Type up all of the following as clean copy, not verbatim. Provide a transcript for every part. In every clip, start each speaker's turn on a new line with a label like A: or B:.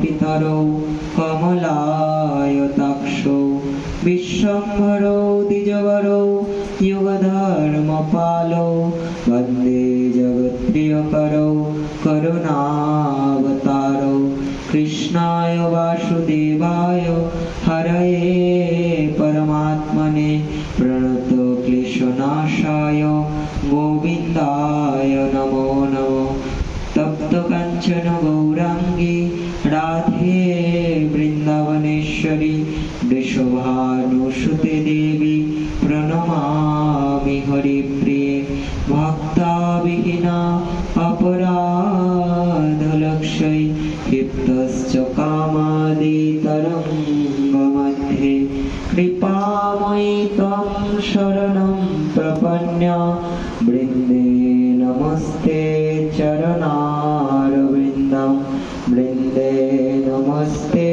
A: पितरौ कमलायताक्षौ विश्वम्भरौ द्विजवरौ युगधर्मपालौ वन्दे जगत्प्रियकरौ करुणावतारौ कृष्णाय वासुदेवाय हरये परमात्मने प्रणतक्लेशनाशाय गोविन्दाय नमो नमः। तप्तकाञ्चन गौराङ्गी राधे वृन्दावनेश्वरी वृषभानुसुते देवी प्रणमामि हरिप्रिये। भक्ताविहीना अपराधलक्ष्यै क्षिप्तश्च कामादितरङ्गमध्ये कृपामयि त्वं शरणं प्रपन्ना वृन्दे नमस्ते चरणारविन्दं वृन्दे नमस्ते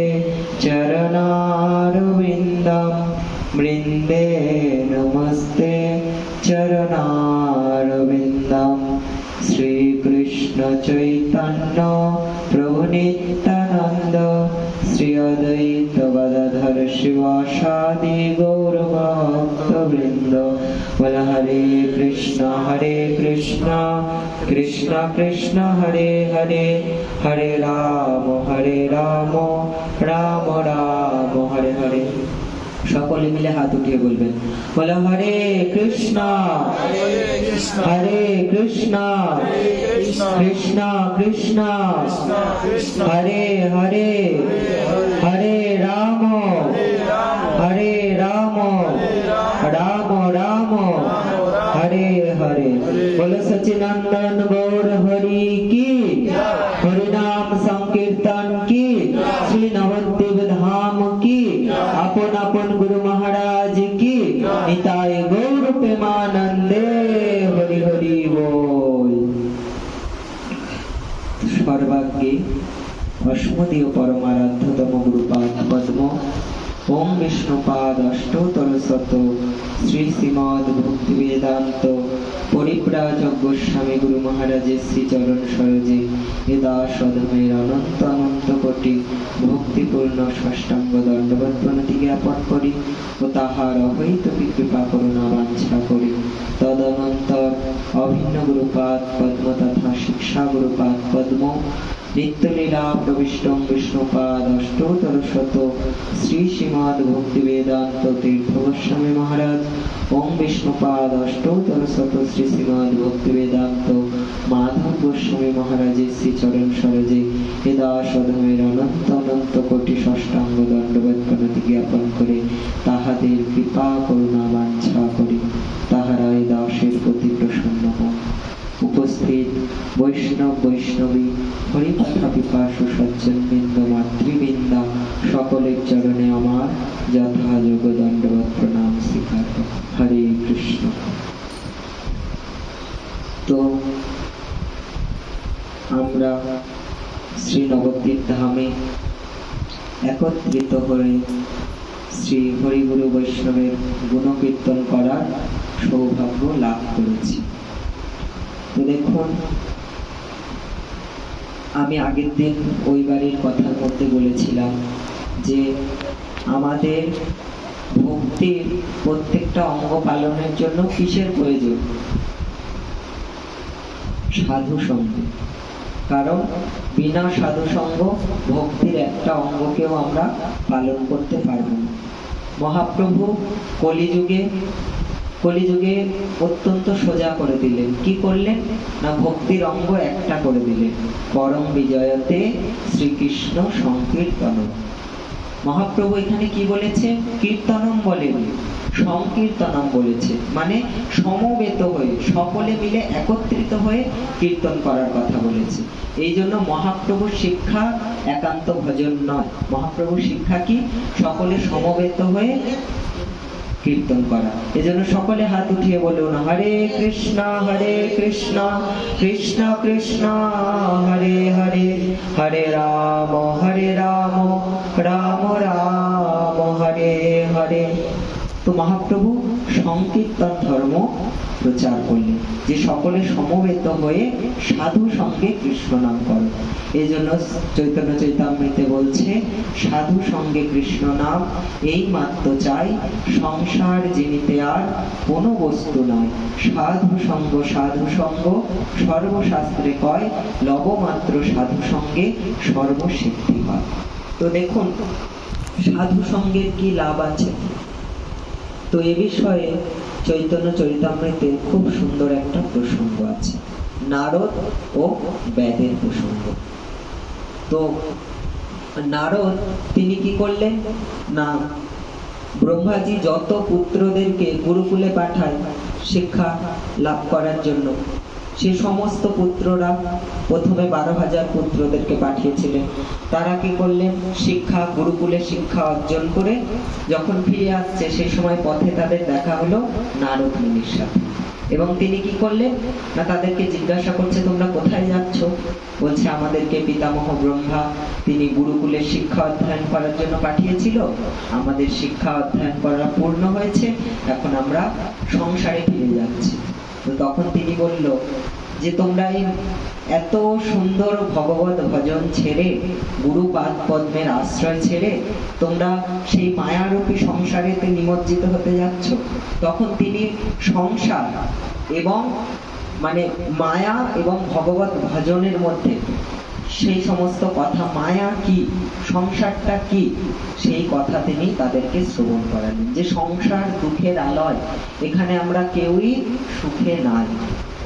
A: चरणारविन्दं वृन्दे नमस्ते चरणारविन्दं। श्रीकृष्ण चैतन्य प्रभु नित्यानंद श्री अद्वैत गदाधर शिवासादि गौरभक्तवृंद। बोल हरे कृष्ण कृष्ण कृष्ण हरे हरे, हरे राम राम राम हरे हरे। সকলে মিলে হাত উঠিয়ে বলবেন, বলো হরে কৃষ্ণ কৃষ্ণ কৃষ্ণ হরে হরে, হরে রাম রাম রাম হরে হরে। বলো সচিনন্দন গৌর হরি কি, হরিনাম সংকীর্তন কি, শ্রী নবদ্বীপ ধাম কি, আপন আপন গুরু মহারাজ কি, নিতাই গৌর প্রেমানন্দে হরি হরি বল। সর্বাগ্যে অস্মদীয় পরমারাধ্যতম গুরুপাদ পদ্ম ওম বিষ্ণুপাদ অষ্টতর শত শ্রী শ্রীমদ ভক্তি বেদান্ত পরিব্রাজক গোস্বামী গুরু মহারাজের শ্রীচরণ সরোজে এ দাস অধমের অনন্ত অনন্ত কোটি ভক্তিপূর্ণ ষষ্ঠাঙ্গ দণ্ডবৎ প্রণতি জ্ঞাপন করি ও তাহার অহৈত কৃপা করুণা বাঞ্ছা করি। তদনন্তর অভিন্ন গুরুপাদ পদ্ম তথা শিক্ষা গুরুপাদ পদ্ম নিত্যলীলা প্রবিষ্টং বিষ্ণুপাদ অষ্টতর শত শ্রী শ্রীমদ ভক্তি বেদান্ত তীর্থ গোস্বামী মহারাজ ওম বিষ্ণুপাদ অষ্টতর শত শ্রী শ্রীমদ ভক্তি বেদান্ত মাধব গোস্বামী মহারাজের শ্রীচরণ সরোজে এ দাস অধমের অনন্ত অনন্ত কোটি ষষ্ঠাঙ্গ দণ্ডবৎ প্রণতি জ্ঞাপন করে তাহাদের কৃপা করুণা বাঞ্ছা করি। তাহারা এই দাসের প্রতি প্রসন্ন হন। উপস্থিত বৈষ্ণব বৈষ্ণবী হরিকথা পিপাসু সজ্জনবৃন্দ মাতৃবৃন্দ সকলের চরণে আমার যথাযোগ্য দণ্ডবৎ প্রণাম স্বীকার। হরে কৃষ্ণ। তো আমরা শ্রী নবদ্বীপ ধামে একত্রিত হয়ে শ্রী হরিগুরু বৈষ্ণবের গুণকীর্তন করার সৌভাগ্য লাভ করেছি। তো দেখুন, আমি আগের দিন ওই বাড়ির কথার মধ্যে বলেছিলাম যে আমাদের ভক্তির প্রত্যেকটা অঙ্গ পালনের জন্য কিসের প্রয়োজন? সাধু সঙ্গ। কারণ বিনা সাধু সঙ্গ ভক্তির একটা অঙ্গকেও আমরা পালন করতে পারব না। মহাপ্রভু কলিযুগে অত্যন্ত সোজা করে দিলেন। কি করলেন না, ভক্তির অঙ্গ একটা করে দিলেন। পরম বিজয়তে শ্রীকৃষ্ণ সংকীর্তন। মহাপ্রভু এখানে কি বলেছে? কীর্তনম বলেনি, সংকীর্তনম বলেছে। মানে সমবেত হয়ে, সকলে মিলে একত্রিত হয়ে কীর্তন করার কথা বলেছে। এই জন্য মহাপ্রভুর শিক্ষা একান্ত ভজন নয়। মহাপ্রভুর শিক্ষা কি? সকলে সমবেত হয়ে কীর্তন করা। এজন্য সকলে হাত উঠিয়ে বলুন, হরে কৃষ্ণ কৃষ্ণ কৃষ্ণ হরে হরে, হরে রাম রাম রাম হরে হরে। তো মহাপ্রভু সংকীর্তন ধর্ম প্রচার করলেন যে সকলে সমবেত হয়ে সাধু সঙ্গে কৃষ্ণ নাম করো। এই জন্য চৈতন্য চৈতামৃতে বলছে, সাধু সঙ্গে কৃষ্ণ নাম এই মাত্র চাই, সংসার জিনিতে আর কোনো বস্তু নয়। সাধু সঙ্গ সর্বশাস্ত্রে কয়, লবমাত্র সাধু সঙ্গে সর্বসিদ্ধি হয়। তো দেখুন সাধু সঙ্গের কি লাভ আছে। তো এ বিষয়ে চৈতন্য চরিতামৃতে খুব সুন্দর একটা প্রসঙ্গ আছে, নারদ ও ব্যাদের প্রসঙ্গ। তো নারদ তিনি কি করলেন না, ব্রহ্মাজি যত পুত্রদেরকে গুরুকুলে পাঠায় শিক্ষা লাভ করার জন্য, সে সমস্ত পুত্ররা প্রথমে 12,000 পুত্রদেরকে পাঠিয়েছিলেন। তারা কি করলেন, শিক্ষা গুরুকুলে শিক্ষা অর্জন করে যখন ফিরে আসছে সেই সময় পথে তাদের দেখা হলো নারদ মুনির সাথে। এবং তিনি কি করলেন না, তাদেরকে জিজ্ঞাসা করছে তোমরা কোথায় যাচ্ছ। বলছে আমাদেরকে পিতামহ ব্রহ্মা তিনি গুরুকুলের শিক্ষা অধ্যয়ন করার জন্য পাঠিয়েছিল, আমাদের শিক্ষা অধ্যয়ন করা পূর্ণ হয়েছে, এখন আমরা সংসারে ফিরে যাচ্ছি। তো তখন তিনি বলল যে তোমরা এই এত সুন্দর ভগবত ভজন ছেড়ে, গুরুপাদ পদ্মের আশ্রয় ছেড়ে তোমরা সেই মায়ারূপী সংসারেতে নিমজ্জিত হতে যাচ্ছ। তখন তিনি সংসার এবং মানে মায়া এবং ভগবত ভজনের মধ্যে সেই সমস্ত কথা, মায়া কি সংসারটা কি সেই কথা তিনি তাদেরকে শ্রবণ করালেন, যে সংসার দুঃখের আলয়, এখানে আমরা কেউই সুখে নাই।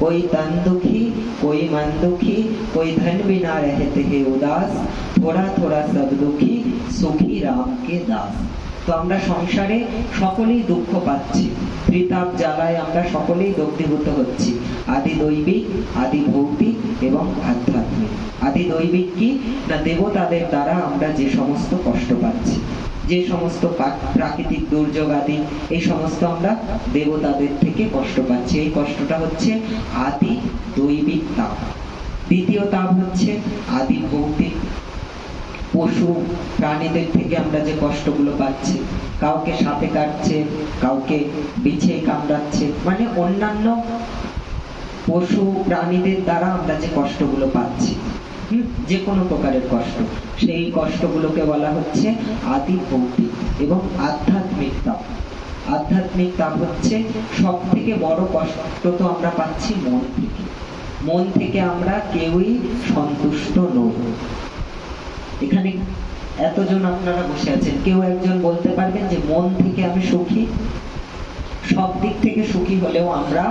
A: कोई तन दुखी कोई मन दुखी कोई धन बिना रहते हैं उदास, थोड़ा थोड़ा सब दुखी सुखी राम के दास। তো আমরা সংসারে সকলেই দুঃখ পাচ্ছি, ত্রিতাপ জ্বালায় আমরা সকলেই দগ্ধীভূত হচ্ছি। আদি দৈবিক, আদি ভৌতিক এবং আধ্যাত্মিক। আদি দৈবিক কি না, দেবতাদের দ্বারা আমরা যে সমস্ত কষ্ট পাচ্ছি, যে সমস্ত প্রাকৃতিক দুর্যোগ আদি, এই সমস্ত আমরা দেবতাদের থেকে কষ্ট পাচ্ছি। এই কষ্টটা হচ্ছে আদি দৈবিক তাপ। দ্বিতীয় তাপ হচ্ছে আদি ভৌতিক, পশু প্রাণীদের থেকে আমরা যে কষ্টগুলো পাচ্ছি, কাউকে সাপে কাটছে, কাউকে বিছে কামড়াচ্ছে, মানে অন্যান্য পশু প্রাণীদের দ্বারা আমরা যে কষ্টগুলো পাচ্ছি, যে কোনো প্রকারের কষ্ট, সেই কষ্টগুলোকে বলা হচ্ছে আদি ভৌতিক। এবং আধ্যাত্মিক তাপ, আধ্যাত্মিক তাপ হচ্ছে সব থেকে বড় কষ্ট তো আমরা পাচ্ছি মন থেকে। মন থেকে আমরা কেউই সন্তুষ্ট নই। এখানে এতজন আপনারা বসে আছেন, কেউ একজন বলতে পারবেন যে মন থেকে আমি সুখী? সব দিক থেকে সুখী হলেও আমরা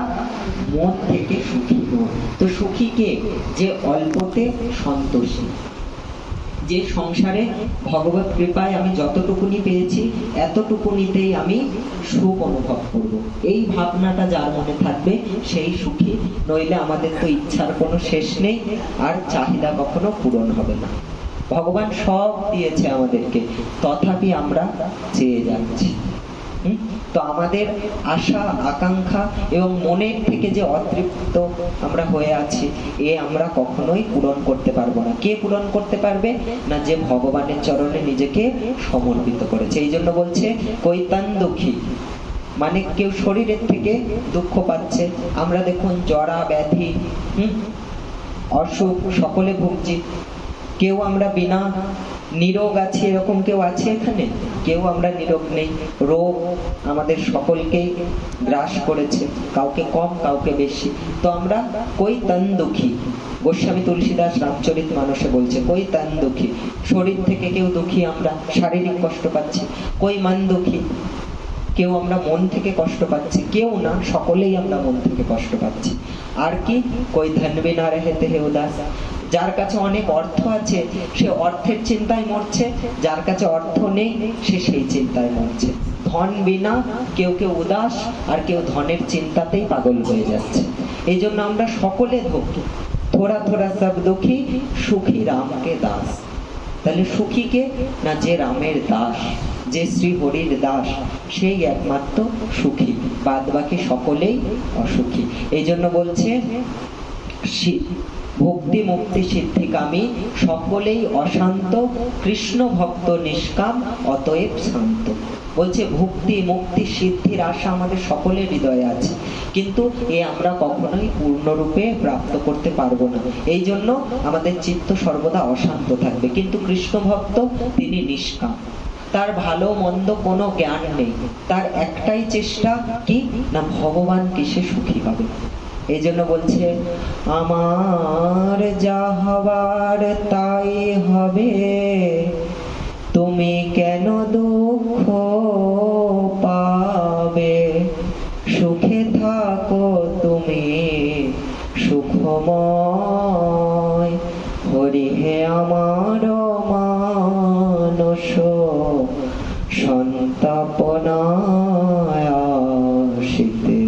A: মন থেকে সুখী নই। তো সুখী কে? যে অল্পতে সন্তোষী, যে সংসারে ভগবত কৃপায় আমি যতটুকুনি পেয়েছি এতটুকুনিতেই আমি সুখ অনুভব করব, এই ভাবনাটা যার মনে থাকবে সেই সুখী। নইলে আমাদের তো ইচ্ছার কোনো শেষ নেই, আর চাহিদা কখনো পূরণ হবে না। ভগবান সব দিয়েছে আমাদেরকে, তথাপি আমরা চেয়ে যাচ্ছি। তো আমাদের আশা আকাঙ্ক্ষা এবং মনের থেকে যে অতৃপ্ত আমরা হয়ে আছি, আমরা কখনোই পূরণ করতে পারবো না। কে পূরণ করতে পারবে না? যে ভগবানের চরণে নিজেকে সমর্পিত করেছে। এই জন্য বলছে কৈতান দুঃখী, মানে কেউ শরীরের থেকে দুঃখ পাচ্ছে। আমরা দেখুন জরা ব্যাধি অসুখ সকলে ভুগছি। কেউ আমরা বিনা নিরোগ আছি এরকম কেউ আছে এখানে? কেউ আমরা নিরোগ নেই। রোগ আমাদের সকলকেই গ্রাস করেছে, কাউকে কম কাউকে বেশি। তো আমরা কই তন দুঃখী, গোস্বামী তুলসীদাস রামচরিত মানসে বলছে কই তন দুঃখী, শরীর থেকে কেউ দুঃখী, আমরা শারীরিক কষ্ট পাচ্ছি। কই মন দুঃখী, কেউ আমরা মন থেকে কষ্ট পাচ্ছি, কেউ না সকলেই আমরা মন থেকে কষ্ট পাচ্ছি। আর কি কই ধন বিনা রহতে হে উদাস, যার কাছে অনেক অর্থ আছে সে অর্থের চিন্তায় মরছে, যার কাছে অর্থ নেই সে সেই চিন্তায় মরছে। ধন বিনা কেউ কেউ উদাস, আর কেউ ধনের চিন্তাতেই পাগল হয়ে যাচ্ছে। এই জন্য আমরা সকলে দুঃখী, থোড়া থোড়া সব দুঃখী, সুখী রামকে দাস। তাহলে সুখী কে না? যে রামের দাস, যে শ্রী হরির দাস, সেই একমাত্র সুখী, বাদ বাকি সকলেই অসুখী। এই জন্য বলছে ভক্তি মুক্তি সিদ্ধিকামী সকলেই অশান্ত, কৃষ্ণ ভক্ত নিষ্কাম অতএব শান্ত। বলছে ভক্তি মুক্তি সিদ্ধির আশা আমাদের সকলের হৃদয়ে আছে, কিন্তু আমরা কখনোই পূর্ণরূপে প্রাপ্ত করতে পারবো না। এই জন্য আমাদের চিত্ত সর্বদা অশান্ত থাকবে। কিন্তু কৃষ্ণ ভক্ত তিনি নিষ্কাম, তার ভালো মন্দ কোনো জ্ঞান নেই, তার একটাই চেষ্টা কি না ভগবানকে সে সুখী হবে। এই জন্য বলছে আমার যা হবার তাই হবে, তুমি কেন দুঃখ পাবে, সুখে থাকো তুমি সুখময়, হরি হে আমার মানস সন্তাপনায় আসিতে।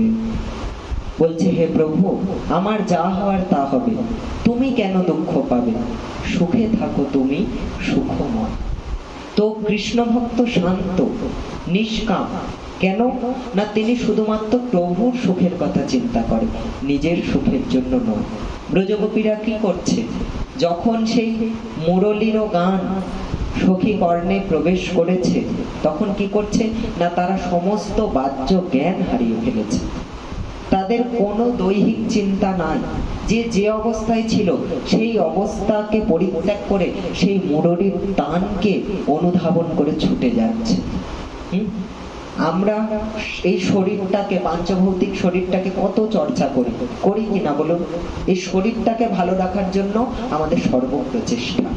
A: বলছে হে প্রভু, আমার যা হওয়ার তা হবে, তুমি কেন দুঃখ পাবে, সুখে থাকো তুমি সুখময়। তো কৃষ্ণ ভক্ত শান্ত নিষ্কাম, কেন না তিনি শুধুমাত্র প্রভুর সুখের কথা চিন্তা করে, নিজের সুখের জন্য নয়। ব্রজগোপীরা কি করছে, যখন সেই মুরলীর গান সখী কর্ণে প্রবেশ করেছে, তখন কি করছে না তারা সমস্ত বাহ্য জ্ঞান হারিয়ে ফেলেছে। তাদের কোনো দৈহিক চিন্তা নাই, যে অবস্থায় ছিল সেই অবস্থাকে পরিত্যাগ করে সেই মুরলীর তানকে অনুধাবন করে ছুটে যাচ্ছে। আমরা এই শরীরটাকে, পাঞ্চভৌতিক শরীরটাকে কত চর্চা করি কিনা বলুন? এই শরীরটাকে ভালো রাখার জন্য আমাদের সর্বপ্রচেষ্টা,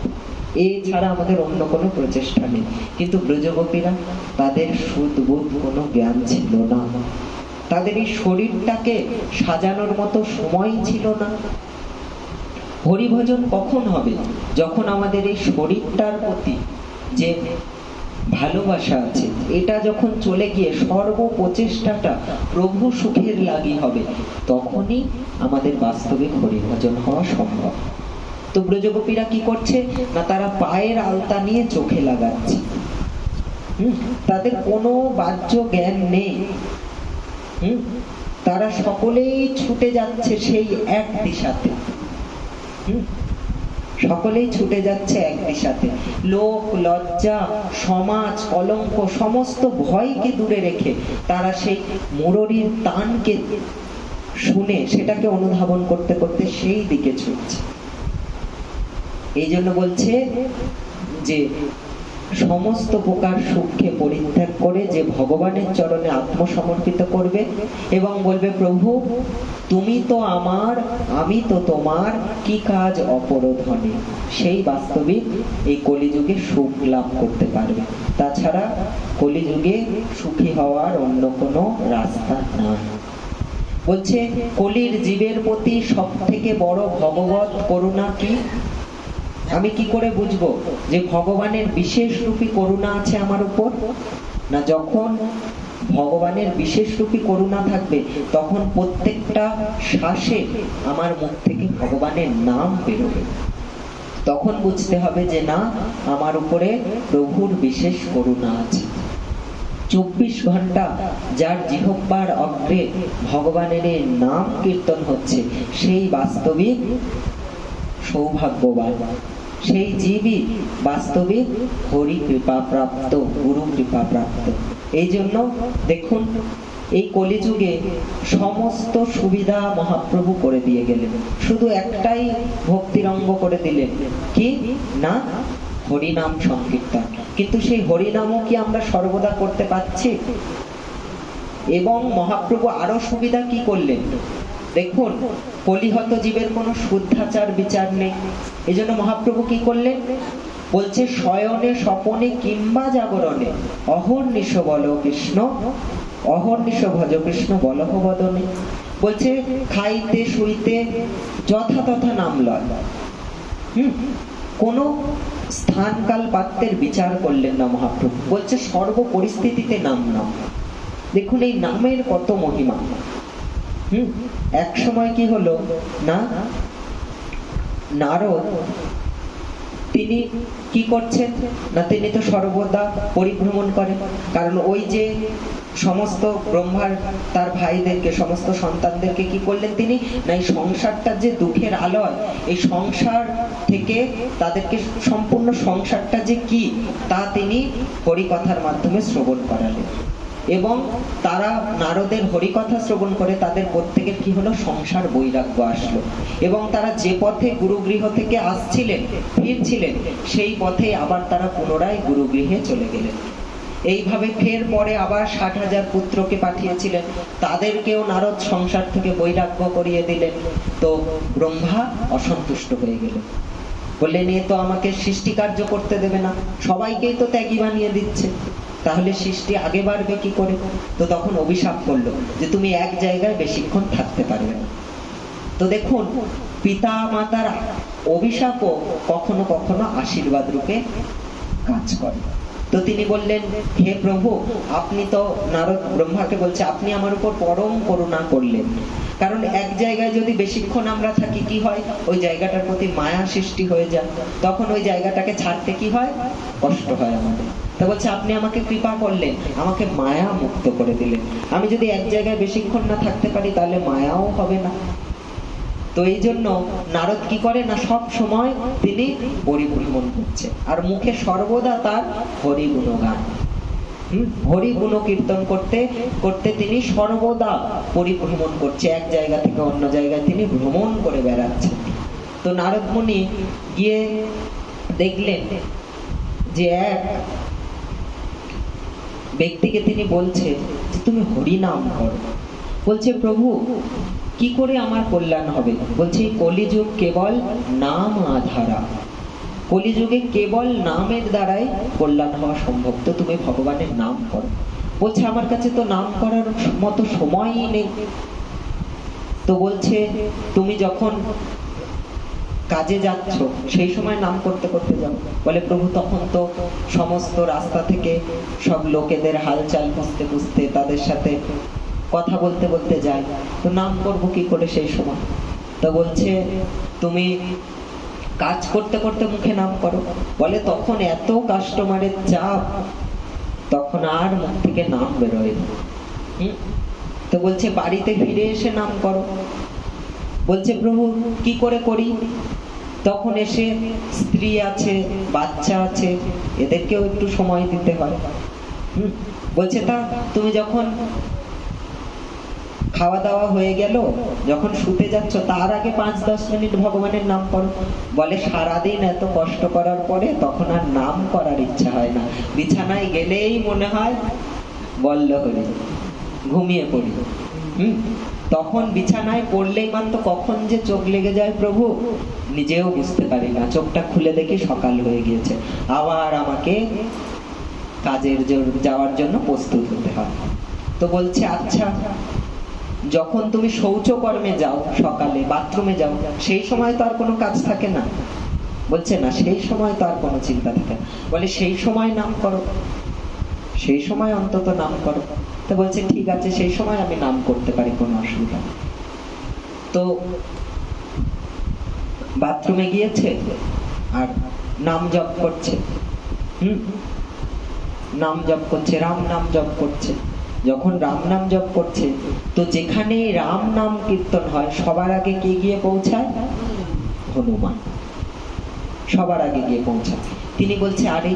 A: এছাড়া আমাদের অন্য কোনো প্রচেষ্টা নেই। কিন্তু ব্রজগোপীরা, তাদের সুদবোধ কোনো জ্ঞান ছিল না, তাদের এই শরীরটাকে সাজানোর মতো সময় ছিল না। হরিভজন কখন হবে? যখন আমাদের এই শরীরটার প্রতি যে ভালোবাসা আছে এটা যখন চলে গিয়ে সর্বপ্রচেষ্টাটা প্রভু সুখের লাগি হবে, তখনই আমাদের বাস্তবিক হরিভজন হওয়া সম্ভব। তো ব্রজগোপীরা কি করছে না তারা পায়ের আলতা নিয়ে চোখে লাগাচ্ছে। তাদের কোনো বাহ্য জ্ঞান নেই। তারা সকলেই ছুটে যাচ্ছে সেই এক দিশাতে। সকলেই ছুটে যাচ্ছে এক দিশাতে। লোক, লজ্জা, সমাজ, কলঙ্ক সমস্ত ভয়কে দূরে রেখে তারা সেই মুরলীর তানকে শুনে সেটাকে অনুধাবন করতে করতে সেই দিকে ছুটছে। এই জন্য বলছে যে সমস্ত প্রকার সুখকে পরিত্যাগ করে যে ভগবানের চরণে আত্মসমর্পিত করবে এবং বলবে প্রভু তুমি তো আমার, আমি তো তোমার, কি কাজ অপরধনে, সেই বাস্তবিক এই কলিযুগে সুখ লাভ করতে পারবে। তাছাড়া কলিযুগে সুখী হওয়ার অন্য কোনো রাস্তা নাই। বলছে কলির জীবের প্রতি সব থেকে বড় ভগবত করুণা কি? আমি কি করে বুঝবো যে ভগবানের বিশেষ রূপী করুণা আছে আমার উপর? না, যখন ভগবানের বিশেষ রূপী করুণা থাকবে তখন প্রত্যেকটা শ্বাসে আমার মুখ থেকে ভগবানের নাম বেরোবে। তখন বুঝতে হবে যে না, আমার উপরে প্রভুর বিশেষ করুণা আছে। 24 ঘন্টা যার জিহ্বার অগ্রে ভগবানের নাম কীর্তন হচ্ছে, সেই বাস্তবিক সৌভাগ্যবান, সেই জীবই বাস্তবিক হরি কৃপা প্রাপ্ত, গুরু কৃপা প্রাপ্ত। এই জন্য দেখুন এই কলিযুগে সমস্ত সুবিধা মহাপ্রভু করে দিয়ে গেলেন, শুধু একটাই ভক্তিরঙ্গ করে দিলেন, কি না হরিনাম সংকীর্তন। কিন্তু সেই হরিনামও কি আমরা সর্বদা করতে পারছি? এবং মহাপ্রভু আরো সুবিধা কি করলেন দেখুন, কলিহত জীবের কোনো শুদ্ধাচার বিচার নেই। এই জন্য মহাপ্রভু কি করলেন বলছে শয়নে স্বপনে কিংবা জাগরণে অহর্নিশ বল কৃষ্ণ, অহর্নিশ ভজ কৃষ্ণ বলহ বদনে। বলছে খাইতে শুইতে যথাতথা নাম লয়। কোনো স্থান কাল পাত্রের বিচার করলেন না মহাপ্রভু, বলছে সর্ব পরিস্থিতিতে নাম নাম। দেখুন এই নামের কত মহিমা। এক সময় কি হলো না, নারদ তিনি কি করছেন না, তিনি তো সর্বদা পরিভ্রমণ করেন, কারণ ওই যে সমস্ত ব্রহ্মার তার ভাইদেরকে, সমস্ত সন্তানদেরকে কি করলেন তিনি, না এই সংসারটা যে দুঃখের আলয়, এই সংসার থেকে তাদেরকে সম্পূর্ণ সংসারটা যে কি তা তিনি হরিকথার মাধ্যমে শ্রবণ করালেন। এবং তারা নারদের হরিকথা শ্রবণ করে তাদের প্রত্যেকের কি হলো, সংসার বৈরাগ্য আসলো। এবং তারা যে পথে গুরুগৃহ থেকে আসছিলেন, ফিরছিলেন, সেই পথে আবার তারা পুনরায় গুরুগৃহে চলে গেলেন। এইভাবে ফের পরে আবার 60,000 পুত্রকে পাঠিয়েছিলেন, তাদেরকেও নারদ সংসার থেকে বৈরাগ্য করিয়ে দিলেন। তো ব্রহ্মা অসন্তুষ্ট হয়ে গেলেন, বললেন এ তো আমাকে সৃষ্টি কার্য করতে দেবে না, সবাইকেই তো ত্যাগী বানিয়ে দিচ্ছে, তাহলে সৃষ্টি আগে বাড়বে কি করে। তো তখন অভিশাপ করলো যে তুমি এক জায়গায় বেশিক্ষণ থাকতে পারবে না। তো দেখুন, পিতা মাতার অভিশাপও কখনো কখনো আশীর্বাদ রূপে কাজ করে। তো তিনি বললেন, হে প্রভু, আপনি তো, নারদ ব্রহ্মাকে বলছে, আপনি আমার উপর পরম করুণা করলেন। কারণ এক জায়গায় যদি বেশিক্ষণ আমরা থাকি কি হয়, ওই জায়গাটার প্রতি মায়া সৃষ্টি হয়ে যায়, তখন ওই জায়গাটাকে ছাড়তে কি হয়, কষ্ট হয় আমাদের। তা বলছে আপনি আমাকে কৃপা করলেন, আমাকে মায়া মুক্ত করে দিলেন। আমি যদি এক জায়গায় বেশিক্ষণ না থাকতে পারি তাহলে মায়াও হবে না। তো এই জন্য নারদ কি করে না, সব সময় তিনি পরিভ্রমণ করছে, আর মুখে সর্বদা তার হরি গুণগান, হরি গুণ কীর্তন করতে করতে তিনি সর্বদা পরিভ্রমণ করছে, এক জায়গা থেকে অন্য জায়গায় তিনি ভ্রমণ করে বেড়াচ্ছেন। তো নারদ মুনি গিয়ে দেখলেন যে এক ব্যক্তিকে তিনি বলছে যে তুমি হরি নাম করো। বলছে প্রভু কি করে আমার কল্যাণ হবে? বলছে কলিযুগ কেবল নাম আধারা, কলিযুগে কেবল নামের দ্বারাই কল্যাণ হওয়া সম্ভব, তো তুমি ভগবানের নাম করো। বলছে আমার কাছে তো নাম করার মতো সময়ই নেই। তো বলছে তুমি যখন কাজে যাচ্ছ সেই সময় নাম করতে করতে যাও। বলে প্রভু তখন তো সমস্ত রাস্তা থেকে সব লোকেদের হালচাল বুঝতে বুঝতে তাদের সাথে কথা বলতে বলতে যাই, তো নাম করবো কি করে সেই সময়? তো বলছে তুমি কাজ করতে করতে মুখে নাম করো। বলে তখন এত কাস্টমারের চাপ, তখন আর মুখ থেকে নাম বেরোয় না। তো বলছে বাড়িতে ফিরে এসে নাম করো। বলছে প্রভু কি করে করি? তখন এসে স্ত্রী আছে, বাচ্চা আছে, এদেরকেও একটু সময় দিতে হয়। বলছে তা তুমি যখন খাওয়া দাওয়া হয়ে গেল, যখন শুতে যাচ্ছ তার আগে 5-10 মিনিট ভগবানের নাম করো। বলে সারাদিন এত কষ্ট করার পরে তখন আর নাম করার ইচ্ছা হয় না, বিছানায় গেলেই মনে হয় বল্ল হরি, ঘুমিয়ে পড়ি। তখন বিছানায় পড়লেই মাত্র কখন যে চোখ লেগে যায় প্রভু নিজেও বুঝতে পারি না, চোখটা খুলে দেখি সকাল হয়ে গিয়েছে, আবার আমাকে কাজের যাওয়ার জন্য প্রস্তুত হতে হয়। তো বলছে আচ্ছা যখন তুমি শৌচকর্মে যাও, সকালে বাথরুমে যাও, সেই সময় তো আর কোনো কাজ থাকে না? বলছে না, সেই সময় তো আর কোনো চিন্তা থাকে না। বলে সেই সময় নাম করো, সেই সময় অন্তত নাম করো। তো বলছে ঠিক আছে, সেই সময় আমি নাম করতে পারি, কোনো অসুবিধা নেই। তো বাথরুমে গিয়েছে আর নাম জপ করছে, নাম জপ করছে, রাম নাম জপ করছে। যখন রাম নাম জপ করছে তো যেখানে রাম নাম কীর্তন হয় সবার আগে কে গিয়ে পৌঁছায়? হনুমান সবার আগে গিয়ে পৌঁছায়। তিনি বলছে আরে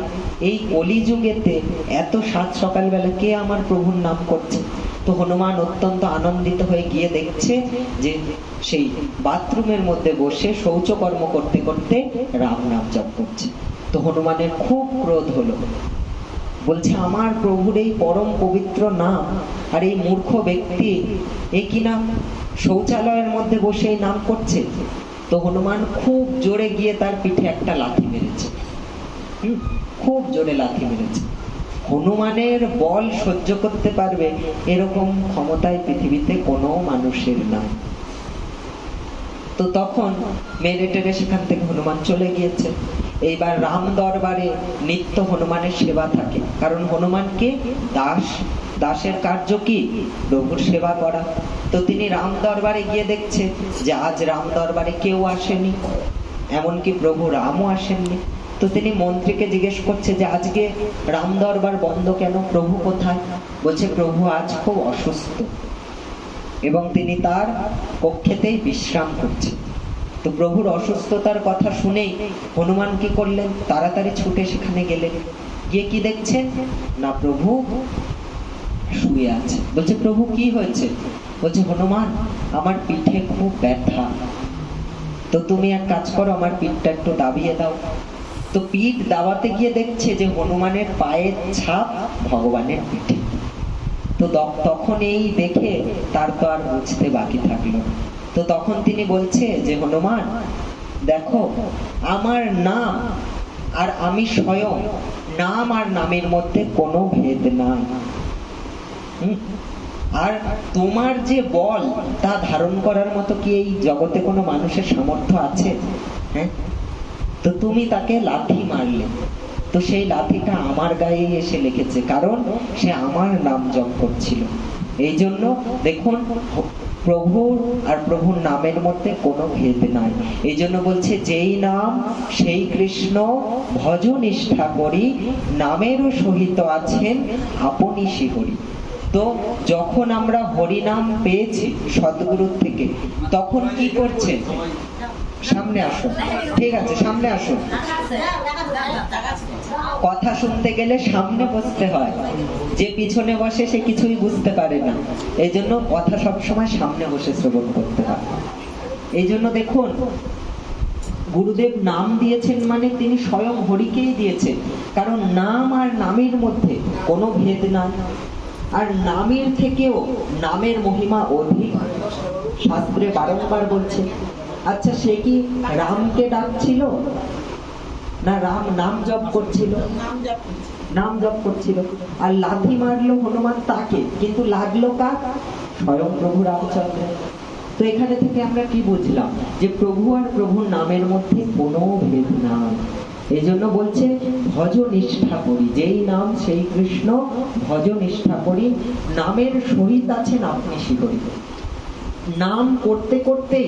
A: এই কলিযুগেতে এত সাত সকালবেলা কে আমার প্রভুর নাম করছে? তো হনুমান অত্যন্ত আনন্দিত হয়ে গিয়ে দেখছে যে সেই বাথরুমের মধ্যে বসে শৌচকর্ম করতে করতে রাম নাম জপ করছে। তো হনুমানের খুব ক্রোধ হলো, বলছে আমার প্রভুর এই পরম পবিত্র নাম আর এই মূর্খ ব্যক্তি এই কি নাম শৌচালয়ের মধ্যে বসে নাম করছে। তো হনুমান খুব জোরে গিয়ে তার পিঠে একটা লাথি মেরেছে, খুব জোরে লাথি মেরেছে। হনুমানের বল সহ্য করতে পারবে এরকম ক্ষমতায় পৃথিবীতে কোনো মানুষের নাই। তো তখন মেরে টেরে সেখান থেকে হনুমান চলে গিয়েছে। এইবার রাম দরবারে নিত্য হনুমানের সেবা থাকে, কারণ হনুমানকে দাস, দাসের কার্য কি? প্রভুর সেবা করা। তো তিনি রাম দরবারে গিয়ে দেখছে যে আজ রাম দরবারে কেউ আসেনি, এমনকি প্রভু রামও আসেননি। তো তিনি মন্ত্রীকে জিজ্ঞেস করছে যে আজকে রাম দরবার বন্ধ কেন, প্রভু কোথায়? বলছে প্রভু আজ খুব অসুস্থ এবং তিনি তার কক্ষেতেই বিশ্রাম করছেন। তো প্রভুর অসুস্থতার কথা শুনেই হনুমান কি করলেন, তাড়াতাড়ি ছুটে সেখানে গেলেন। গিয়ে কি দেখছেন না, প্রভু শুয়ে আছে। বলছে প্রভু কি হয়েছে? বলছে হনুমান আমার পিঠে খুব ব্যথা, তো তুমি এক কাজ করো, আমার পিঠটা একটু দাবিয়ে দাও। তো পিঠ দাবাতে গিয়ে দেখছে যে হনুমানের পায়ের ছাপ ভগবানের পিঠে। তো তখন এই দেখে তার তো আর বুঝতে বাকি থাকলো। তো তখন তিনি বলছে যে হনুমান দেখো, আমার নাম আর আমি স্বয়ং, নাম আর নামের মধ্যে কোনো ভেদ নাই। আর তোমার যে বল তা ধারণ করার মতো কি এই জগতে কোনো মানুষের সামর্থ্য আছে? হ্যাঁ, তো তুমি তাকে লাথি মারলে, তো সেই লাথিটা আমার গায়ে এসে লেগেছে, কারণ সে আমার নাম জপ করছিল। এই জন্য দেখুন, প্রভুর আর প্রভুর নামের মধ্যে কোনো ভেদ নাই। এই জন্য বলছে যেই নাম সেই কৃষ্ণ, ভজ নিষ্ঠা করি, নামেরও সহিত আছেন আপনি শিহরি। তো যখন আমরা হরিনাম পেয়েছি সদ্গুরুর থেকে, তখন কি করছে? সামনে আসুন, ঠিক আছে সামনে আসুন। কথা শুনতে গেলে সামনে বসতে হয়, যে পিছনে বসে সে কিছুই বুঝতে পারে না। এই জন্য কথা সবসময় সামনে বসে শ্রবণ করতে হয়। এই জন্য দেখুন, গুরুদেব নাম দিয়েছেন মানে তিনি স্বয়ং হরিকেই দিয়েছেন, কারণ নাম আর নামের মধ্যে কোনো ভেদ নাই। আর নামের থেকেও নামের মহিমা অধিক, শাস্ত্রে বারংবার বলছে। আচ্ছা, সে কি রামকে ডাকছিল না রাম নাম জপ করছিল? নাম জপ করছিল। আর লাথি মারলো হনুমান তাকে, কিন্তু লাগলো কার? স্বয়ং প্রভু রামচন্দ্র। তো এখানে থেকে আমরা কি বুঝলাম? যে প্রভু আর প্রভুর নামের মধ্যে কোনো ভেদ নাই। এই জন্য বলছে ভজ নিষ্ঠা করি, যেই নাম সেই কৃষ্ণ, ভজ নিষ্ঠা করি, নামের সহিত আছেন আপনি শিহরি। নাম করতে করতে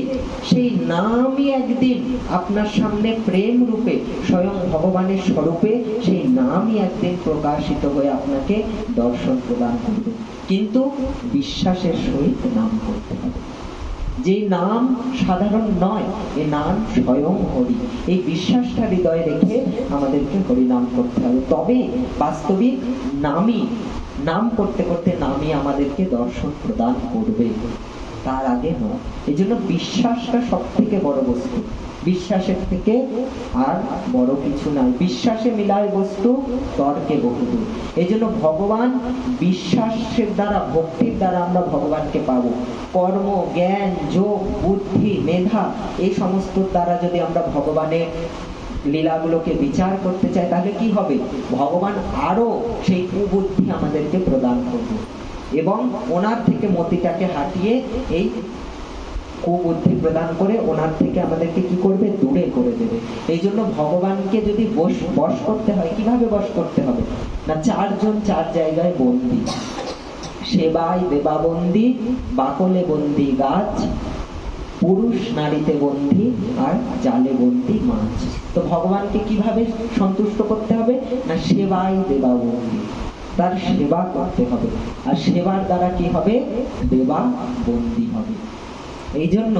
A: সেই নামই একদিন আপনার সামনে প্রেম রূপে, স্বয়ং ভগবানের স্বরূপে সেই নামই একদিন প্রকাশিত হয়ে আপনাকে দর্শন প্রদান করবে। কিন্তু বিশ্বাসের সহিত নাম করতে হবে। যে নাম সাধারণ নয়, এ নাম স্বয়ং হরি। এই বিশ্বাসটা হৃদয়ে রেখে আমাদেরকে হরি নাম করতে হবে, তবে বাস্তবিক নামই, নাম করতে করতে নামই আমাদেরকে দর্শন প্রদান করবে, তার আগে নয়। এই জন্য বিশ্বাসটা সব থেকে বড় বস্তু, বিশ্বাসের থেকে আর বড় কিছু নাই। বিশ্বাসে মিলায় বস্তু তর্কে বহুদূর। এই জন্য ভগবান বিশ্বাসের দ্বারা, ভক্তির দ্বারা আমরা ভগবানকে পাবো। কর্ম, জ্ঞান, যোগ, বুদ্ধি, মেধা, এই সমস্ত দ্বারা যদি আমরা ভগবানের লীলাগুলোকে বিচার করতে চাই, তাহলে কি হবে? ভগবান আরো সেই কুবুদ্ধি আমাদেরকে প্রদান করবে এবং ওনার থেকে মতিটাকে হাটিয়ে এই কুবুদ্ধি প্রদান করে ওনার থেকে আমাদেরকে কি করবে? দূরে করে দেবে। এই জন্য ভগবানকে যদি বশ করতে হয়, কিভাবে বশ করতে হবে? না, চারজন চার জায়গায় বন্দী। সেবায় দেবা বন্দী, বাকলে বন্দী গাছ, পুরুষ নারীতে বন্দী, আর জালে বন্দী মাছ। তো ভগবানকে কিভাবে সন্তুষ্ট করতে হবে? না, সেবায় দেবা বন্দী, তার সেবা করতে হবে। আর সেবার দ্বারা কি হবে? দেবা বন্দী হবে। এই জন্য